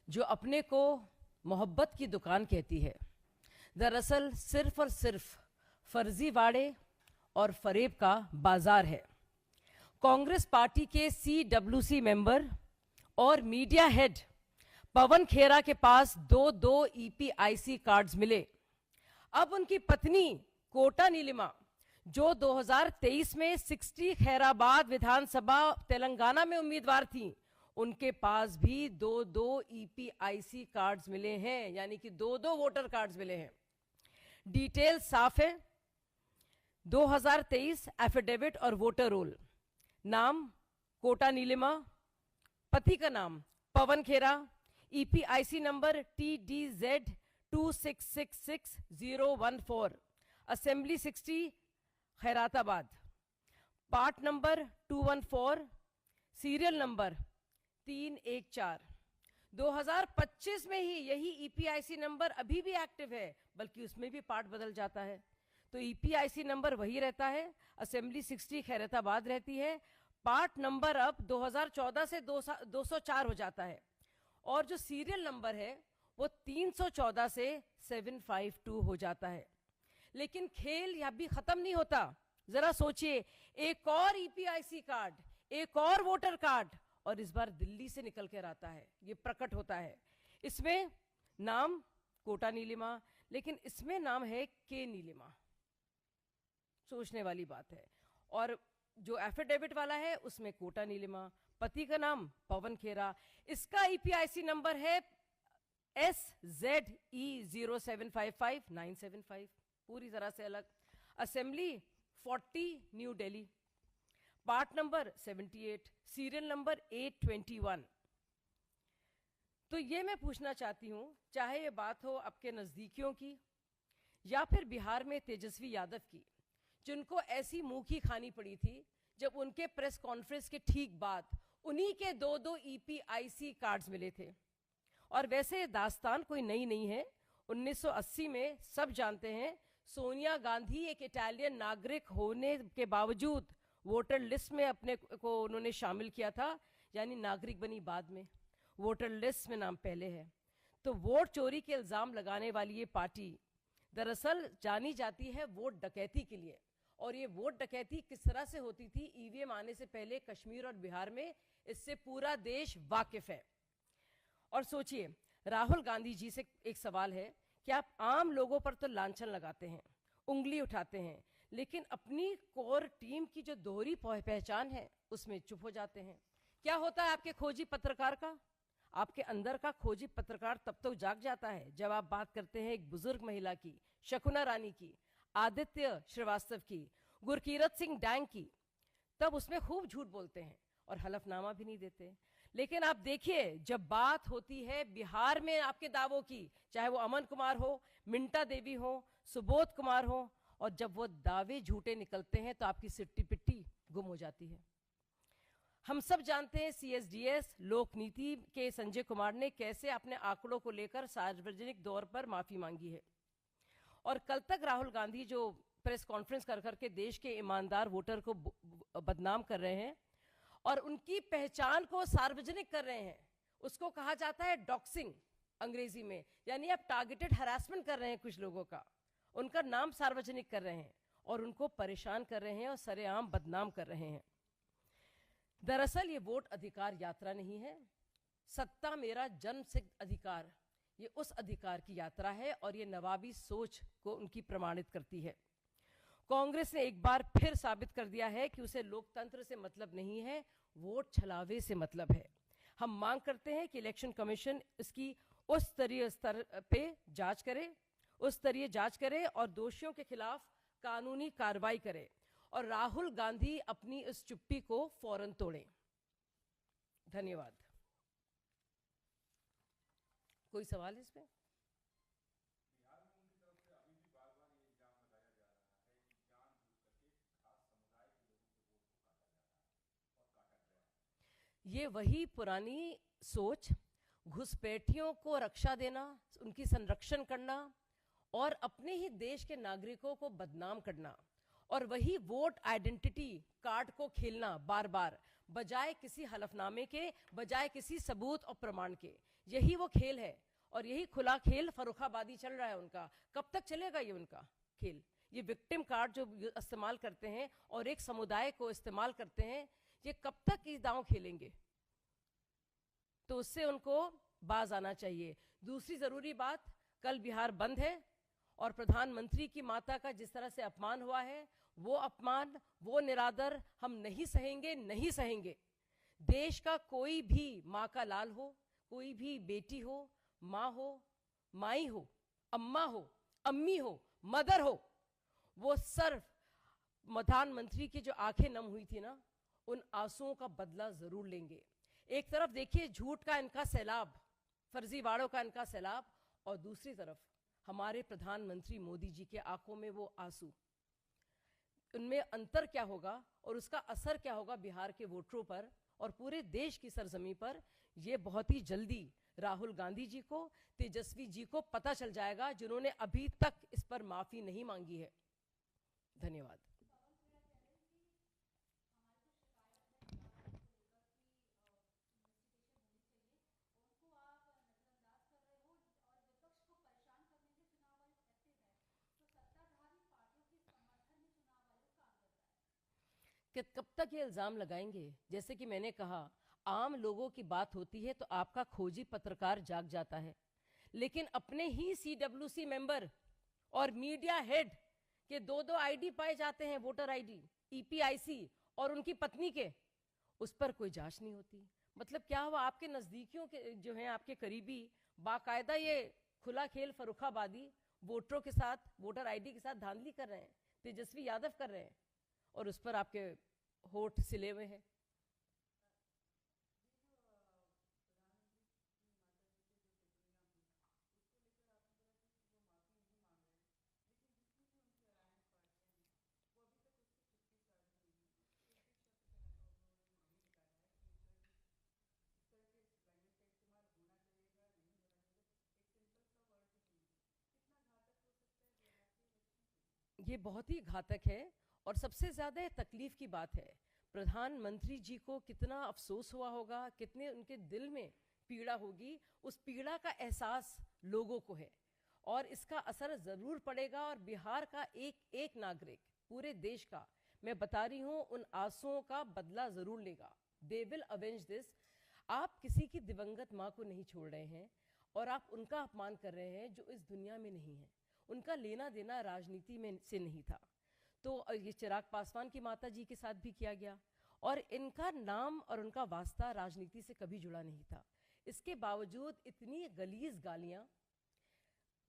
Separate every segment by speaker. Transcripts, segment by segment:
Speaker 1: जो अपने को मोहब्बत की दुकान कहती है, दरअसल सिर्फ और सिर्फ फर्जीवाड़े और फरेब का बाजार है। कांग्रेस पार्टी के CWC मेंबर और मीडिया हेड पवन खेरा के पास दो EPIC कार्ड्स मिले। अब उनकी पत्नी कोटा नीलिमा, जो 2023 में 60 खैराबाद विधानसभा तेलंगाना में उम्मीदवार थी, उनके पास भी दो EPIC कार्ड्स मिले हैं, यानी कि दो वोटर कार्ड्स मिले हैं। डिटेल साफ है। 2023 एफिडेविट और वोटर रोल, नाम कोटा नीलिमा, पति का नाम पवन खेरा, EPIC number TDZ 2666014, assembly 60 Khairatabad, part number 214, serial number 314। 2025 में ही यही EPIC नंबर अभी भी एक्टिव है, बल्कि उसमें भी पार्ट बदल जाता है। तो EPIC नंबर वही रहता है, असेंबली 60 खैरताबाद रहती है, पार्ट नंबर अब 2014 से 204 हो जाता है, और जो सीरियल नंबर है वो 314 से 752 हो जाता है। लेकिन खेल यह भी खत्म नहीं होता। जरा सोचिए, एक और EPIC कार्ड, एक और वोटर कार्ड, और इस बार दिल्ली से निकल कर आता है, ये प्रकट होता है। इसमें नाम कोटा नीलिमा, लेकिन इसमें नाम है के नीलिमा। सोचने वाली बात है। और जो एफिडेविट वाला है उसमें कोटा नीलिमा, पति का नाम पवन खेरा। इसका EPIC नंबर है SZE 0755975, पूरी तरह से अलग। Assembly 40 new Delhi, part number 78, serial number 821। तो ये मैं पूछना चाहती हूं, चाहे ये बात हो आपके नजदीकियों की या फिर बिहार में तेजस्वी यादव की, जिनको ऐसी मुंह की खानी पड़ी थी जब उनके प्रेस कॉन्फ्रेंस के ठीक बाद उन्हीं के दो EPIC कार्ड्स मिले थे। और वैसे दास्तान कोई नई नहीं है। 1980 में सब जानते हैं, सोनिया गांधी एक इटालियन नागरिक होने के बावजूद वोटर लिस्ट में अपने को उन्होंने शामिल किया था, यानी नागरिक बनी बाद में, वोटर लिस्ट में नाम पहले है। तो वोट चोरी के इल्जाम लगाने वाली ये पार्टी दरअसल जानी जाती है वोट डकैती के लिए। और ये वोट डकैती किस तरह से होती थी EVM आने से पहले कश्मीर और बिहार में, इससे पूरा देश वाकिफ है। और सोचिए, राहुल गांधी जी से एक सवाल है कि आप आम लोगों पर तो लांछन लगाते हैं, उंगली उठाते हैं, लेकिन अपनी कोर टीम की जो दोहरी पहचान है उसमें चुप हो जाते हैं। क्या होता है आपके खोजी पत्रकार का? आपके अंदर का खोजी पत्रकार तब तो जाग जाता है जब आप बात करते हैं एक बुजुर्ग महिला की, शकुना रानी की, आदित्य श्रीवास्तव की, गुरकीरत सिंह डैंग की। तब उसमें खूब झूठ बोलते हैं और हलफनामा भी नहीं देते। लेकिन आप देखिए, जब बात होती है बिहार में आपके दावों की, चाहे वो अमन कुमार हो, मिंटा देवी हो, सुबोध कुमार हो, और जब वो दावे झूठे निकलते हैं तो आपकी सिट्टी पिट्टी गुम हो जाती है। हम सब जानते हैं CSDS लोक नीति के संजय कुमार ने कैसे अपने आंकड़ों को लेकर सार्वजनिक तौर पर माफी मांगी है। और कल तक राहुल गांधी जो प्रेस कॉन्फ्रेंस कर करके देश के ईमानदार वोटर को बदनाम कर रहे हैं और उनकी पहचान को सार्वजनिक कर रहे हैं, उसको कहा जाता है डॉक्सिंग अंग्रेजी में, यानी आप टारगेटेड हरासमेंट कर रहे हैं कुछ लोगों का, उनका नाम सार्वजनिक कर रहे हैं और उनको परेशान कर रहे हैं और सरेआम बदनाम कर रहे हैं। दरअसल ये वोट अधिकार यात्रा नहीं है, सत्ता मेरा जन्मसिद्ध अधिकार, ये उस अधिकार की यात्रा है और ये नवाबी सोच को उनकी प्रमाणित करती है। कांग्रेस ने एक बार फिर साबित कर दिया है कि उसे लोकतंत्र से मतलब नहीं है, वोट छलावे से मतलब है। हम मांग करते हैं कि इलेक्शन कमीशन इसकी उस स्तरीय स्तर पे जांच करे, और दोषियों के खिलाफ कानूनी कार्रवाई करे, और राहुल गांधी अपनी इस चुप्पी को फौरन तोड़ें। धन्यवाद। कोई सवाल इस पे? ये वही पुरानी सोच, घुसपैठियों को रक्षा देना, उनकी संरक्षण करना और अपने ही देश के नागरिकों को बदनाम करना, और वही वोट आइडेंटिटी कार्ड को खेलना बार बार, बजाय किसी हलफनामे के, बजाय किसी सबूत और प्रमाण के। यही वो खेल है और यही खुला खेल फर्रुखाबादी चल रहा है उनका। कब तक चलेगा ये उनका खेल? ये विक्टिम कार्ड जो इस्तेमाल करते हैं और एक समुदाय को इस्तेमाल करते हैं, ये कब तक ये दांव खेलेंगे? तो उससे उनको बाज आना चाहिए। दूसरी जरूरी बात, कल बिहार बंद है और प्रधानमंत्री की माता का जिस तरह से अपमान हुआ है, वो अपमान, वो निरादर हम नहीं सहेंगे, नहीं सहेंगे। देश का कोई भी माँ का लाल हो, कोई भी बेटी हो, माँ हो, माई हो, अम्मा हो, अम्मी हो, मदर हो, वो सिर्फ प्रधानमंत्री की जो आंखें नम हुई थी ना, उन आंसुओं का बदला जरूर लेंगे। एक तरफ देखिए झूठ का इनका सैलाब, फर्जीवाड़ों का इनका सैलाब, और दूसरी तरफ हमारे प्रधानमंत्री मोदी जी के आंखों में वो आंसू। उनमें अंतर क्या होगा और उसका असर क्या होगा बिहार के वोटरों पर और पूरे देश की सरजमी पर, ये बहुत ही जल्दी राहुल गांधी जी को, तेजस्वी जी को पता चल जाएगा, जिन्होंने अभी तक इस पर माफी नहीं मांगी है। धन्यवाद। कि कब तक ये इल्ज़ाम लगाएंगे? जैसे कि मैंने कहा, आम लोगों की बात होती है तो आपका खोजी पत्रकार जाग जाता है, लेकिन अपने ही CWC मेंबर और मीडिया हेड के 2-2 आईडी पाए जाते हैं, वोटर आईडी, EPIC, और उनकी पत्नी के, उस पर कोई जांच नहीं होती। मतलब क्या हुआ? आपके नज़दीकियों के जो हैं, आपके करीबी, बाकायदा ये खुला खेल फर्रुखाबादी वोटरों के साथ, वोटर आईडी के साथ धांधली कर रहे हैं, तेजस्वी यादव कर रहे हैं, और उस पर आपके होठ सिले हुए हैं। ये बहुत ही घातक है और सबसे ज़्यादा तकलीफ की बात है, प्रधानमंत्री जी को कितना अफसोस हुआ होगा, कितने उनके दिल में पीड़ा होगी, उस पीड़ा का एहसास लोगों को है और इसका असर ज़रूर पड़ेगा। और बिहार का एक एक नागरिक, पूरे देश का, मैं बता रही हूँ, उन आंसुओं का बदला ज़रूर लेगा। They will avenge this. आप किसी की दिवंगत माँ को नहीं छोड़ रहे हैं और आप उनका अपमान कर रहे हैं जो इस दुनिया में नहीं है। उनका लेना देना राजनीति में से नहीं था। तो ये चिराग पासवान की माता जी के साथ भी किया गया और इनका नाम और उनका वास्ता राजनीति से कभी जुड़ा नहीं था। इसके बावजूद इतनी गलीज गालियां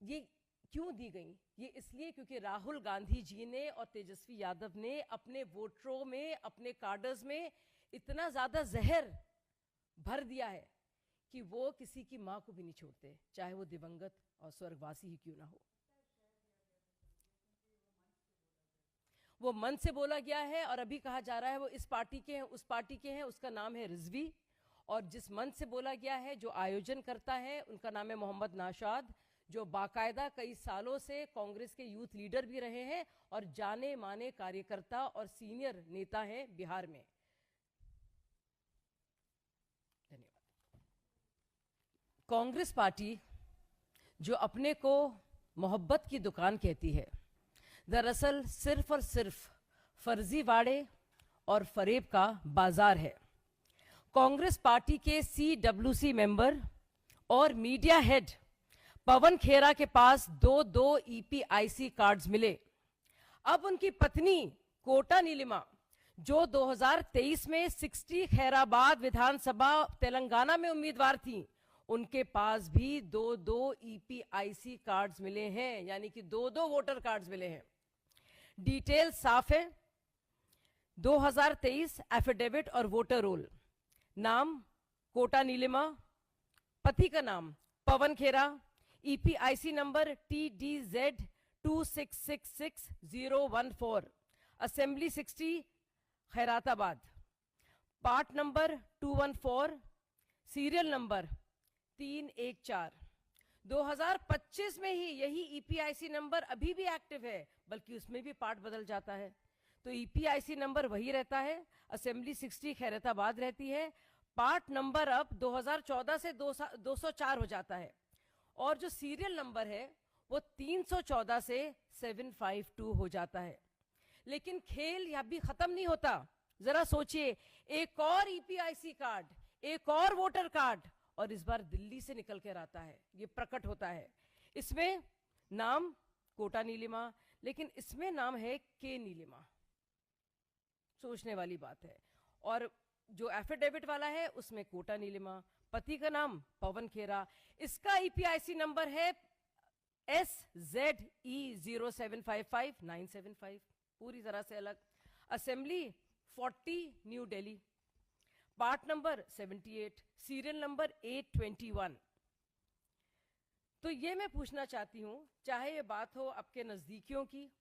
Speaker 1: ये क्यों दी गई? ये इसलिए क्योंकि राहुल गांधी जी ने और तेजस्वी यादव ने अपने वोटरों में, अपने कार्डर्स में इतना ज़्यादा जहर भर दिया है कि वो किसी की माँ को भी नहीं छोड़ते, चाहे वो दिवंगत और स्वर्गवासी ही क्यों ना हो। वो मन से बोला गया है और अभी कहा जा रहा है वो इस पार्टी के हैं, उस पार्टी के हैं, उसका नाम है रिजवी। और जिस मन से बोला गया है, जो आयोजन करता है, उनका नाम है मोहम्मद नाशाद, जो बाकायदा कई सालों से कांग्रेस के यूथ लीडर भी रहे हैं और जाने माने कार्यकर्ता और सीनियर नेता हैं बिहार में। धन्यवाद। कांग्रेस पार्टी जो अपने को मोहब्बत की दुकान कहती है, दरअसल सिर्फ और सिर्फ फर्जीवाड़े और फरेब का बाजार है। कांग्रेस पार्टी के CWC मेंबर और मीडिया हेड पवन खेरा के पास 2-2 EPIC कार्ड्स मिले। अब उनकी पत्नी कोटा नीलिमा, जो 2023 में 60 खैराबाद विधानसभा तेलंगाना में उम्मीदवार थी, उनके पास भी 2-2 EPIC कार्ड्स मिले हैं, यानी कि 2-2 वोटर कार्ड्स मिले हैं। डिटेल साफ है। 2023 एफिडेविट और वोटर रोल, नाम कोटा नीलिमा, पति का नाम पवन खेरा, EPIC number TDZ 26666014, assembly 60 Khairatabad, part number 214, serial number 314। 2025 में ही यही EPIC नंबर अभी भी एक्टिव है, बल्कि उसमें भी पार्ट बदल जाता है। तो EPIC नंबर वही रहता है, असेंबली 60 खैरताबाद रहती है, पार्ट नंबर अब 2014 से 204 हो जाता है और जो सीरियल नंबर है वो 314 से 752 हो जाता है। लेकिन खेल यह भी खत्म नहीं होता। जरा सोचिए, एक और ईपीआईसी कार्ड, एक और वोटर कार्ड, और इस बार दिल्ली से निकल कर आता है, ये प्रकट होता है। इसमें नाम कोटा नीलिमा, लेकिन इसमें नाम है के नीलिमा। सोचने वाली बात है। और जो एफिडेविट वाला है उसमें कोटा नीलिमा, पति का नाम पवन खेरा। इसका ईपीआईसी नंबर है SZE0755975, पूरी तरह से अलग। Assembly 40 new Delhi, part number 78, serial number 821। तो ये मैं पूछना चाहती हूं, चाहे ये बात हो आपके नजदीकियों की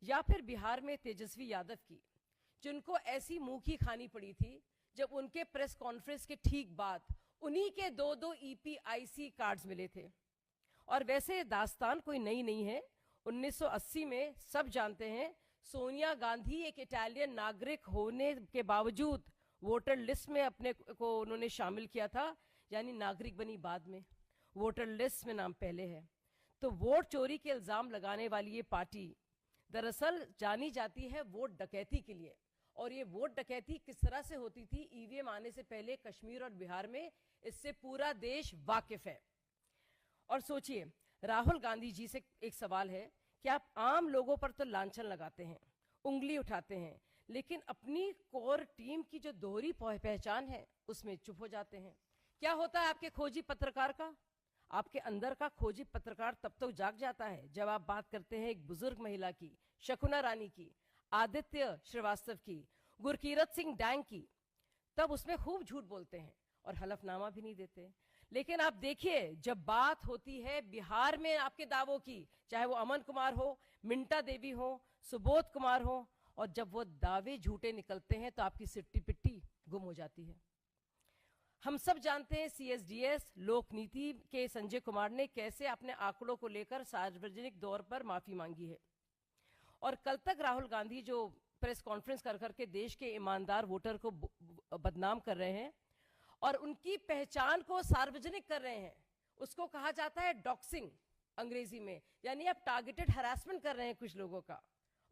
Speaker 1: या फिर बिहार में तेजस्वी यादव की, जिनको ऐसी मुंह की खानी पड़ी थी जब उनके प्रेस कॉन्फ्रेंस के ठीक बाद उन्हीं के 2-2 ईपीआईसी कार्ड्स मिले थे। और वैसे दास्तान कोई नई नहीं है। 1980 में सब जानते हैं, सोनिया गांधी एक इटालियन नागरिक होने के बावजूद वोटर लिस्ट में अपने को उन्होंने शामिल किया था, यानी नागरिक बनी बाद में, वोटर लिस्ट में नाम पहले है। तो वोट चोरी के इल्जाम लगाने वाली ये पार्टी दरअसल जानी जाती है वोट डकैती के लिए। और ये वोट डकैती किस तरह से होती थी ईवीएम आने से पहले कश्मीर और बिहार में, इससे पूरा देश वाकिफ है। और सोचिए, राहुल गांधी जी से एक सवाल है कि आप आम लोगों पर तो लांछन लगाते हैं, उंगली उठाते हैं, लेकिन अपनी कोर टीम की जो दोहरी पहचान है उसमें चुप हो जाते हैं। क्या होता है आपके खोजी पत्रकार का? आपके अंदर का खोजी पत्रकार तब तक जाग जाता है जब आप बात करते हैं एक बुजुर्ग महिला की, शकुना रानी की, आदित्य श्रीवास्तव की, गुरकीरत सिंह डैंग की। तब उसमें खूब झूठ बोलते हैं और हलफनामा भी नहीं देते। लेकिन आप देखिए, जब बात होती है बिहार में आपके दावों की, चाहे वो अमन कुमार हो, मिंटा देवी हो, सुबोध कुमार हो, और जब वो दावे झूठे निकलते हैं तो आपकी सिट्टी पिट्टी गुम हो जाती है। हम सब जानते हैं सीएसडीएस लोक नीति के संजय कुमार ने कैसे अपने आंकड़ों को लेकर सार्वजनिक तौर पर माफी मांगी है। और कल तक राहुल गांधी जो प्रेस कॉन्फ्रेंस कर करके देश के ईमानदार वोटर को बदनाम कर रहे हैं और उनकी पहचान को सार्वजनिक कर रहे हैं, उसको कहा जाता है डॉक्सिंग अंग्रेजी में, यानी आप टारगेटेड हरासमेंट कर रहे हैं कुछ लोगों का,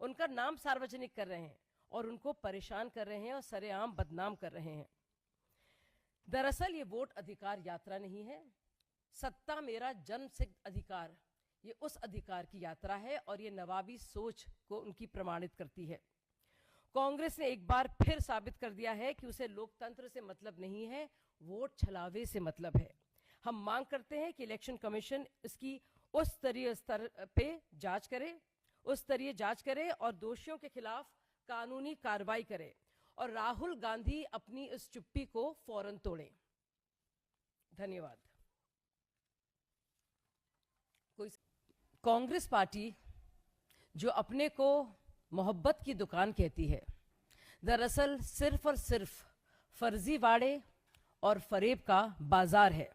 Speaker 1: उनका नाम सार्वजनिक कर रहे हैं और उनको परेशान कर रहे हैं और सरेआम बदनाम कर रहे हैं। दरअसल ये वोट अधिकार यात्रा नहीं है, सत्ता मेरा जन्मसिद्ध अधिकार, ये उस अधिकार की यात्रा है और ये नवाबी सोच को उनकी प्रमाणित करती है। कांग्रेस ने एक बार फिर साबित कर दिया है कि उसे लोकतंत्र से मतलब नहीं है, वोट छलावे से मतलब है। हम मांग करते हैं कि इलेक्शन कमीशन इसकी उस स्तरीय स्तर पे जांच करे और दोषियों के खिलाफ कानूनी कार्रवाई करे और राहुल गांधी अपनी इस चुप्पी को फौरन तोड़ें। धन्यवाद। कांग्रेस पार्टी जो अपने को मोहब्बत की दुकान कहती है, दरअसल सिर्फ और सिर्फ फर्जीवाड़े और फरेब का बाजार है।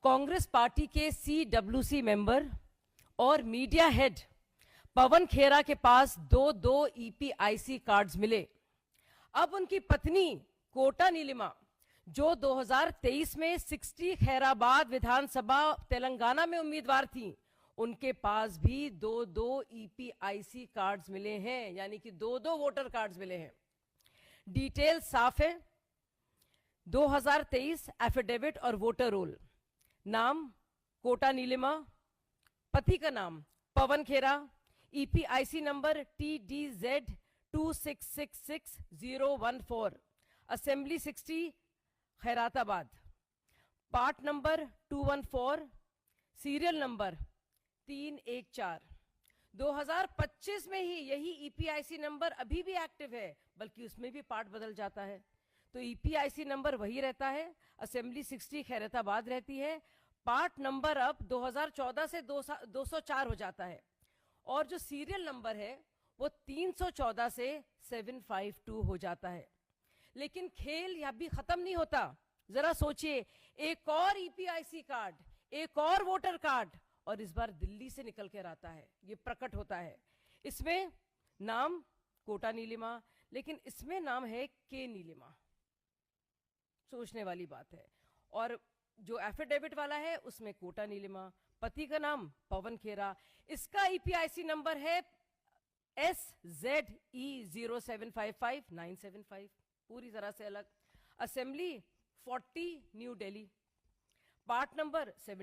Speaker 1: कांग्रेस पार्टी के CWC मेंबर और मीडिया हेड पवन खेरा के पास 2-2 ईपीआईसी कार्ड्स मिले। अब उनकी पत्नी कोटा नीलिमा, जो 2023 में 60 खैराबाद विधानसभा तेलंगाना में उम्मीदवार थी, उनके पास भी 2-2 ईपीआईसी कार्ड्स मिले हैं, यानी कि 2-2 वोटर कार्ड्स मिले हैं। डिटेल साफ है। 2023 एफिडेविट और वोटर रोल, नाम कोटा नीलिमा, पति का नाम Pawan Khera, EPIC number TDZ2666014, assembly 60 Khairatabad, part number 214, serial number 314। 2025 में ही यही ईपीआईसी नंबर अभी भी एक्टिव है, बल्कि उसमें भी पार्ट बदल जाता है। तो ईपीआईसी नंबर वही रहता है, असेंबली 60 खैरताबाद रहती है, पार्ट नंबर अब 2014 से 204 हो जाता है और जो सीरियल नंबर है वो 314 से 752 हो जाता है। लेकिन खेल यह भी खत्म नहीं होता। जरा सोचिए, एक और ईपीआईसी कार्ड, एक और वोटर कार्ड, और इस बार दिल्ली से निकल कर आता है, ये प्रकट होता है। इसमें नाम कोटा नीलिमा, लेकिन इसमें नाम है के नीलिमा, सोचने वाली बात है। और जो एफिडेविट वाला है उसमें कोटा नीलिमा, पति का नाम पवन खेरा, इसका ईपीआईसी नंबर है SZE0755975, पूरी तरह से अलग। Assembly 40 new Delhi, part number 7।